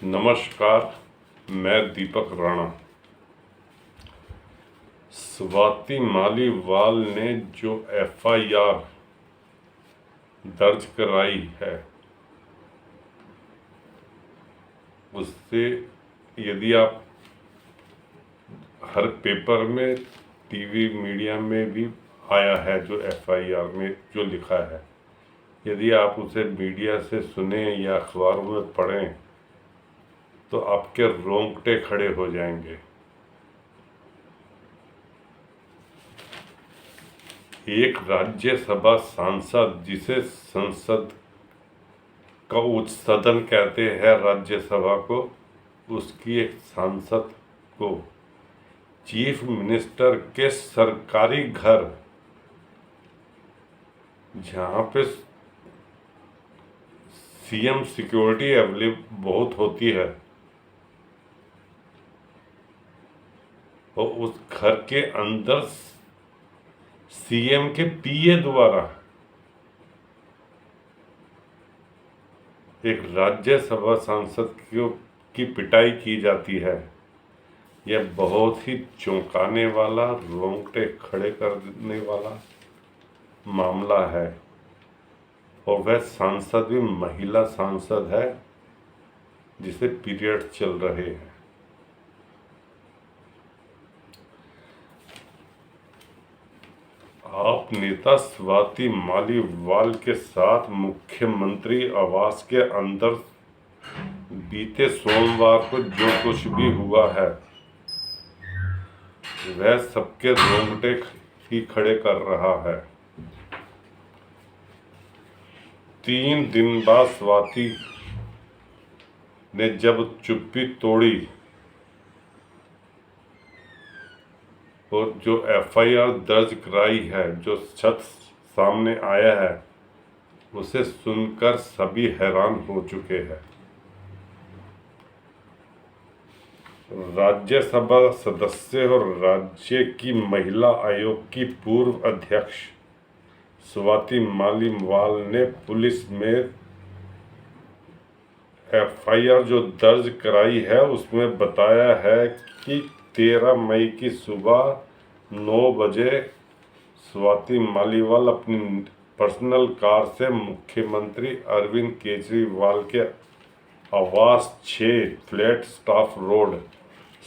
नमस्कार, मैं दीपक राणा। स्वाति मालीवाल ने जो एफआईआर दर्ज कराई है, उससे यदि आप हर पेपर में, टीवी मीडिया में भी आया है जो एफआईआर में जो लिखा है, यदि आप उसे मीडिया से सुने या अखबारों में पढ़ें तो आपके रोंगटे खड़े हो जाएंगे। एक राज्यसभा सांसद, जिसे संसद का उच्च सदन कहते हैं राज्यसभा को, उसकी एक सांसद को चीफ मिनिस्टर के सरकारी घर, जहाँ पे सीएम सिक्योरिटी अवेलेबल बहुत होती है, और उस घर के अंदर सीएम के पीए द्वारा एक राज्यसभा सांसद की पिटाई की जाती है। यह बहुत ही चौंकाने वाला, रोंगटे खड़े करने वाला मामला है, और वह सांसद भी महिला सांसद है जिसे पीरियड चल रहे हैं। आप नेता स्वाति मालीवाल के साथ मुख्यमंत्री आवास के अंदर बीते सोमवार को जो कुछ भी हुआ है, वह सबके रोंगटे ही खड़े कर रहा है। 3 दिन बाद स्वाति ने जब चुप्पी तोड़ी और जो एफआईआर दर्ज कराई है, जो सच सामने आया है, उसे सुनकर सभी हैरान हो चुके हैं। राज्यसभा सदस्य और राज्य की महिला आयोग की पूर्व अध्यक्ष स्वाति मालीवाल ने पुलिस में एफआईआर जो दर्ज कराई है, उसमें बताया है कि 13 मई की सुबह 9 बजे स्वाति मालीवाल अपनी पर्सनल कार से मुख्यमंत्री अरविंद केजरीवाल के आवास 6 flat staff road,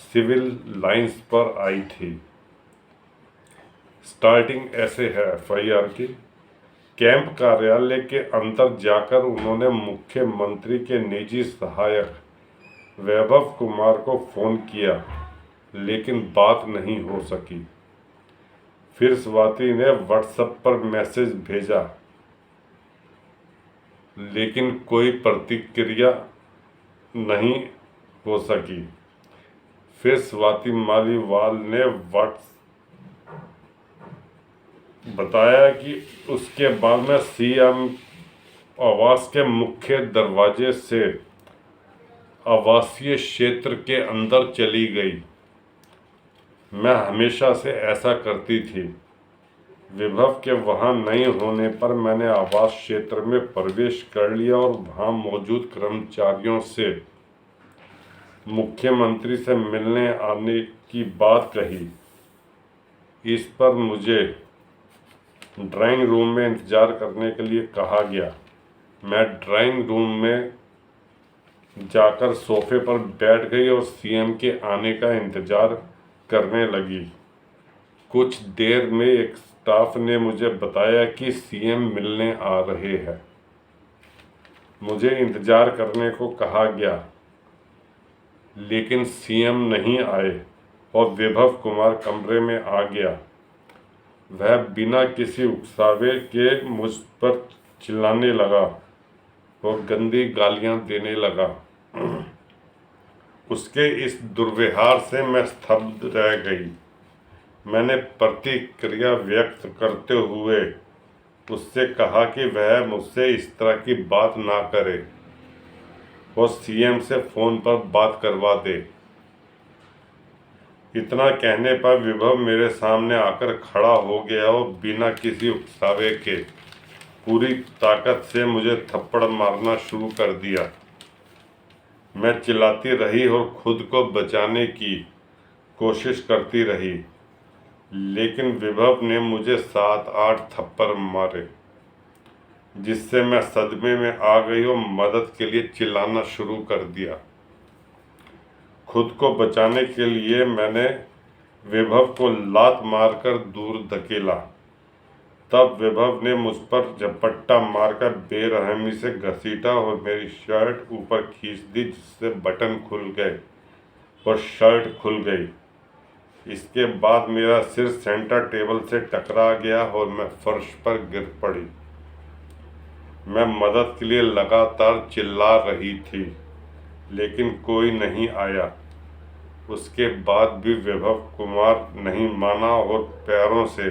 civil lines पर आई थी। स्टार्टिंग ऐसे है एफआईआर की। कैंप कार्यालय के अंदर जाकर उन्होंने मुख्यमंत्री के निजी सहायक वैभव कुमार को फोन किया, लेकिन बात नहीं हो सकी। फिर स्वाति ने व्हाट्सएप पर मैसेज भेजा, लेकिन कोई प्रतिक्रिया नहीं हो सकी। फिर स्वाति मालीवाल ने बताया कि उसके बाद में सीएम आवास के मुख्य दरवाजे से आवासीय क्षेत्र के अंदर चली गई। मैं हमेशा से ऐसा करती थी। विभव के वहां नहीं होने पर मैंने आवास क्षेत्र में प्रवेश कर लिया और वहां मौजूद कर्मचारियों से मुख्यमंत्री से मिलने आने की बात कही। इस पर मुझे ड्राइंग रूम में इंतज़ार करने के लिए कहा गया। मैं ड्राइंग रूम में जाकर सोफे पर बैठ गई और सीएम के आने का इंतज़ार करने लगी। कुछ देर में एक स्टाफ ने मुझे बताया कि सीएम मिलने आ रहे हैं। मुझे इंतज़ार करने को कहा गया, लेकिन सीएम नहीं आए और वैभव कुमार कमरे में आ गया। वह बिना किसी उकसावे के मुझ पर चिल्लाने लगा और गंदी गालियां देने लगा। उसके इस दुर्व्यवहार से मैं स्तब्ध रह गई। मैंने प्रतिक्रिया व्यक्त करते हुए उससे कहा कि वह मुझसे इस तरह की बात ना करे और सीएम से फ़ोन पर बात करवा दे। इतना कहने पर विभव मेरे सामने आकर खड़ा हो गया और बिना किसी उकसावे के पूरी ताकत से मुझे थप्पड़ मारना शुरू कर दिया। मैं चिल्लाती रही और खुद को बचाने की कोशिश करती रही, लेकिन विभव ने मुझे 7-8 थप्पड़ मारे, जिससे मैं सदमे में आ गई और मदद के लिए चिल्लाना शुरू कर दिया। खुद को बचाने के लिए मैंने विभव को लात मारकर दूर धकेला। तब विभव ने मुझ पर झपट्टा मारकर बेरहमी से घसीटा और मेरी शर्ट ऊपर खींच दी, जिससे बटन खुल गए और शर्ट खुल गई। इसके बाद मेरा सिर सेंटर टेबल से टकरा गया और मैं फर्श पर गिर पड़ी। मैं मदद के लिए लगातार चिल्ला रही थी, लेकिन कोई नहीं आया। उसके बाद भी विभव कुमार नहीं माना और पैरों से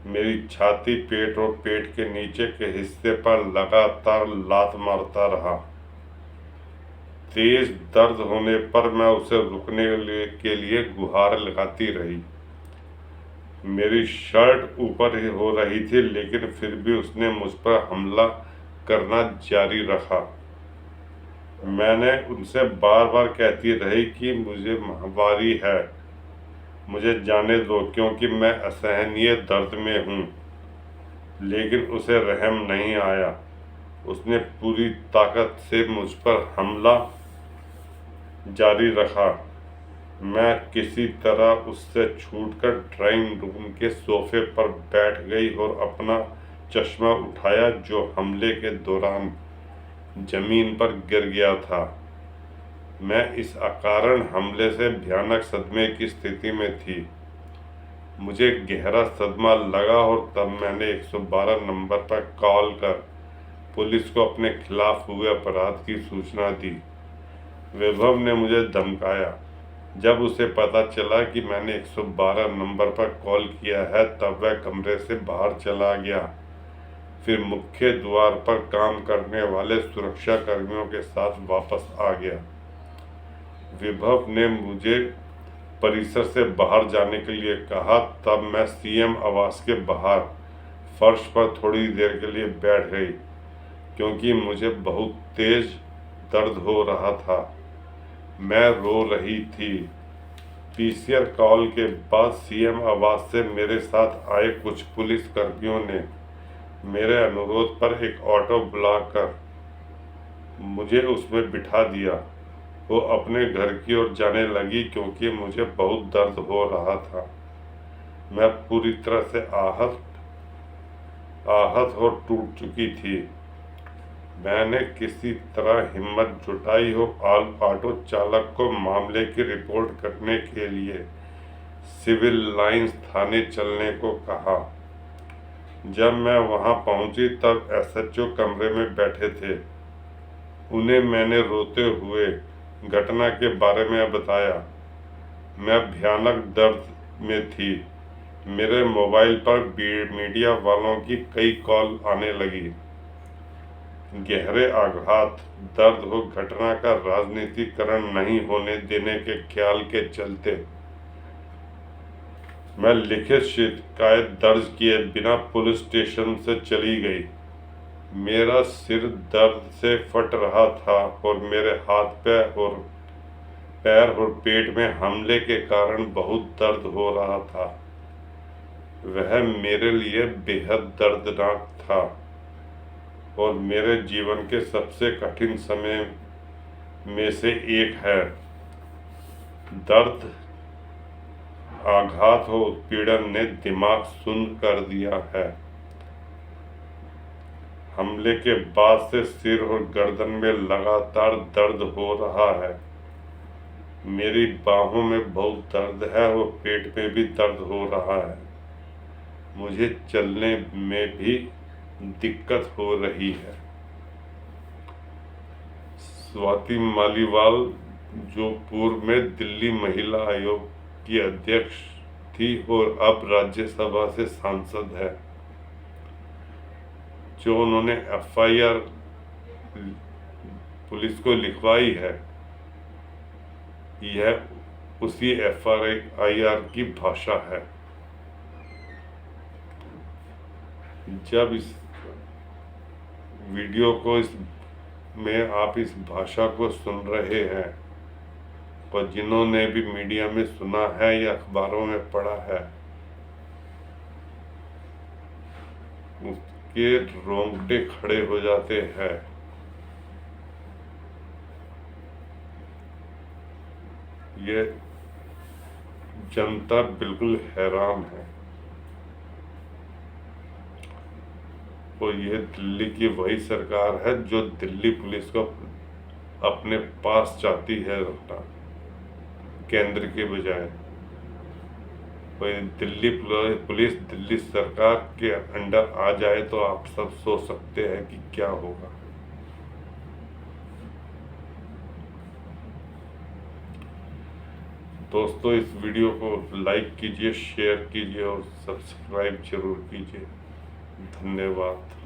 मेरी छाती, पेट और पेट के नीचे के हिस्से पर लगातार लात मारता रहा। तेज दर्द होने पर मैं उसे रुकने के लिए गुहार लगाती रही। मेरी शर्ट ऊपर ही हो रही थी, लेकिन फिर भी उसने मुझ पर हमला करना जारी रखा। मैंने उनसे बार बार कहती रही कि मुझे माहवारी है, मुझे जाने दो, क्योंकि मैं असहनीय दर्द में हूँ। लेकिन उसे रहम नहीं आया। उसने पूरी ताकत से मुझ पर हमला जारी रखा। मैं किसी तरह उससे छूटकर ड्राइंग रूम के सोफे पर बैठ गई और अपना चश्मा उठाया, जो हमले के दौरान जमीन पर गिर गया था। मैं इस अकारण हमले से भयानक सदमे की स्थिति में थी। मुझे गहरा सदमा लगा और तब मैंने 112 नंबर पर कॉल कर पुलिस को अपने खिलाफ हुए अपराध की सूचना दी। विभव ने मुझे धमकाया। जब उसे पता चला कि मैंने 112 नंबर पर कॉल किया है, तब वह कमरे से बाहर चला गया। फिर मुख्य द्वार पर काम करने वाले सुरक्षा कर्मियों के साथ वापस आ गया। विभव ने मुझे परिसर से बाहर जाने के लिए कहा। तब मैं सीएम आवास के बाहर फर्श पर थोड़ी देर के लिए बैठ गई, क्योंकि मुझे बहुत तेज दर्द हो रहा था। मैं रो रही थी। पीसीआर कॉल के बाद सीएम आवास से मेरे साथ आए कुछ पुलिस कर्मियों ने मेरे अनुरोध पर एक ऑटो बुलाकर मुझे उसमें बिठा दिया। वो अपने घर की ओर जाने लगी, क्योंकि मुझे बहुत दर्द हो रहा था। मैं पूरी तरह से आहत और टूट चुकी थी। मैंने किसी तरह हिम्मत जुटाई और ऑटो चालक को मामले की रिपोर्ट करने के लिए सिविल लाइंस थाने चलने को कहा। जब मैं वहां पहुंची तब एसएचओ कमरे में बैठे थे। उन्हें मैंने रोते हुए घटना के बारे में बताया। मैं भयानक दर्द में थी। मेरे मोबाइल पर मीडिया वालों की कई कॉल आने लगी। गहरे आघात, दर्द हो घटना का राजनीतिकरण नहीं होने देने के ख्याल के चलते मैं लिखित शिकायत दर्ज किए बिना पुलिस स्टेशन से चली गई। मेरा सिर दर्द से फट रहा था और मेरे हाथ पैर और पेट में हमले के कारण बहुत दर्द हो रहा था। वह मेरे लिए बेहद दर्दनाक था और मेरे जीवन के सबसे कठिन समय में से एक है। दर्द, आघात और उत्पीड़न ने दिमाग सुन्न कर दिया है। हमले के बाद से सिर और गर्दन में लगातार दर्द हो रहा है। मेरी बाहों में बहुत दर्द है और पेट में भी दर्द हो रहा है। मुझे चलने में भी दिक्कत हो रही है। स्वाति मालीवाल, जो पूर्व में दिल्ली महिला आयोग की अध्यक्ष थी और अब राज्यसभा से सांसद है, जो उन्होंने एफआईआर पुलिस को लिखवाई है, यह उसी एफआईआर की भाषा है। जब इस वीडियो को इस में आप इस भाषा को सुन रहे हैं, और जिन्होंने भी मीडिया में सुना है या अखबारों में पढ़ा है, उसके रोंगटे खड़े हो जाते हैं। ये जनता बिल्कुल हैरान है। और ये दिल्ली की वही सरकार है जो दिल्ली पुलिस को अपने पास चाहती है रखना, केंद्र के बजाय। दिल्ली पुलिस दिल्ली सरकार के अंडर आ जाए तो आप सब सोच सकते हैं कि क्या होगा। दोस्तों, इस वीडियो को लाइक कीजिए, शेयर कीजिए और सब्सक्राइब जरूर कीजिए। धन्यवाद।